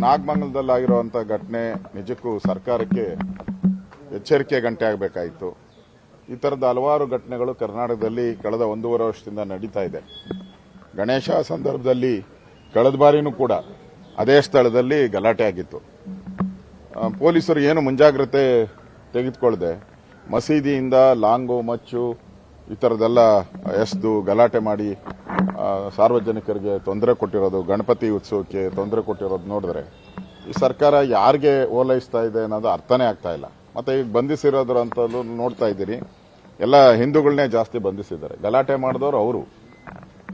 ನಾಗಮಂಗಲದಲ್ಲಾಗಿರುವಂಥ ಘಟನೆ ನಿಜಕ್ಕೂ ಸರ್ಕಾರಕ್ಕೆ ಎಚ್ಚರಿಕೆ ಗಂಟೆ ಆಗಬೇಕಾಯಿತು. ಈ ಥರದ ಹಲವಾರು ಘಟನೆಗಳು ಕರ್ನಾಟಕದಲ್ಲಿ ಕಳೆದ 1.5 ವರ್ಷದಿಂದ ನಡೀತಾ ಇದೆ. ಗಣೇಶ ಸಂದರ್ಭದಲ್ಲಿ ಕಳೆದ ಬಾರಿನೂ ಕೂಡ ಅದೇ ಸ್ಥಳದಲ್ಲಿ ಗಲಾಟೆ ಆಗಿತ್ತು. ಪೊಲೀಸರು ಏನು ಮುಂಜಾಗ್ರತೆ ತೆಗೆದುಕೊಳ್ಳದೆ ಮಸೀದಿಯಿಂದ ಲಾಂಗು ಮಚ್ಚು ಈ ಥರದ್ದೆಲ್ಲ ಎಸೆದು ಗಲಾಟೆ ಮಾಡಿ ಸಾರ್ವಜನಿಕರಿಗೆ ತೊಂದರೆ ಕೊಟ್ಟಿರೋದು, ಗಣಪತಿ ಉತ್ಸವಕ್ಕೆ ತೊಂದರೆ ಕೊಟ್ಟಿರೋದು ನೋಡಿದ್ರೆ ಈ ಸರ್ಕಾರ ಯಾರಿಗೆ ಓಲೈಸ್ತಾ ಇದೆ ಅನ್ನೋದು ಅರ್ಥನೇ ಆಗ್ತಾ ಇಲ್ಲ. ಮತ್ತೆ ಈಗ ಬಂಧಿಸಿರೋದ್ರ ಅಂತಲೂ ನೋಡ್ತಾ ಇದ್ದೀರಿ, ಎಲ್ಲ ಹಿಂದೂಗಳನ್ನೇ ಜಾಸ್ತಿ ಬಂಧಿಸಿದ್ದಾರೆ. ಗಲಾಟೆ ಮಾಡಿದವರು ಅವರು,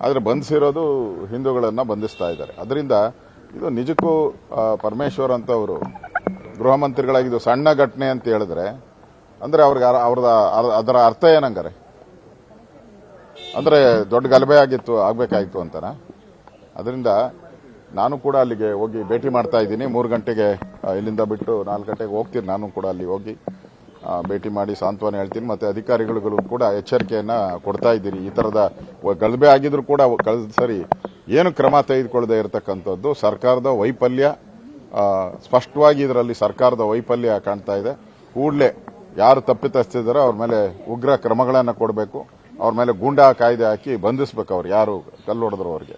ಆದರೆ ಬಂಧಿಸಿರೋದು ಹಿಂದೂಗಳನ್ನ ಬಂಧಿಸ್ತಾ ಇದ್ದಾರೆ. ಅದರಿಂದ ಇದು ನಿಜಕ್ಕೂ ಪರಮೇಶ್ವರ್ ಅಂತವರು ಗೃಹ ಮಂತ್ರಿಗಳಾಗಿದ್ದು ಸಣ್ಣ ಘಟನೆ ಅಂತ ಹೇಳಿದ್ರೆ ಅಂದ್ರೆ ಅವ್ರಿಗೆ ಅದರ ಅರ್ಥ ಏನಂಗಾರೆ? ಅಂದ್ರೆ ದೊಡ್ಡ ಗಲಭೆ ಆಗ್ಬೇಕಾಗಿತ್ತು ಅಂತನಾ? ಅದರಿಂದ ನಾನು ಕೂಡ ಅಲ್ಲಿಗೆ ಹೋಗಿ ಭೇಟಿ ಮಾಡ್ತಾ ಇದ್ದೀನಿ. 3 ಗಂಟೆಗೆ ಇಲ್ಲಿಂದ ಬಿಟ್ಟು 4 ಗಂಟೆಗೆ ಹೋಗ್ತೀನಿ. ನಾನು ಕೂಡ ಅಲ್ಲಿ ಹೋಗಿ ಭೇಟಿ ಮಾಡಿ ಸಾಂತ್ವನ ಹೇಳ್ತೀನಿ. ಮತ್ತೆ ಅಧಿಕಾರಿಗಳಿಗೂ ಕೂಡ ಎಚ್ಚರಿಕೆಯನ್ನ ಕೊಡ್ತಾ ಇದ್ದೀನಿ. ಈ ತರದ ಗಲಭೆ ಆಗಿದ್ರು ಕೂಡ ಕಳೆದ ಸರಿ ಏನು ಕ್ರಮ ತೆಗೆದುಕೊಳ್ಳದೆ ಇರತಕ್ಕಂಥದ್ದು ಸರ್ಕಾರದ ವೈಫಲ್ಯ. ಸ್ಪಷ್ಟವಾಗಿ ಇದರಲ್ಲಿ ಸರ್ಕಾರದ ವೈಫಲ್ಯ ಕಾಣ್ತಾ ಇದೆ. ಕೂಡಲೇ ಯಾರು ತಪ್ಪಿತಸ್ಥಿದಾರೋ ಅವ್ರ ಮೇಲೆ ಉಗ್ರ ಕ್ರಮಗಳನ್ನು ಕೊಡಬೇಕು. ಅವ್ರ ಮೇಲೆ ಗೂಂಡಾ ಕಾಯ್ದೆ ಹಾಕಿ ಬಂಧಿಸಬೇಕು. ಅವ್ರು ಯಾರು ಕಲ್ಲು ಹೊಡೆದ್ರು ಅವ್ರಿಗೆ.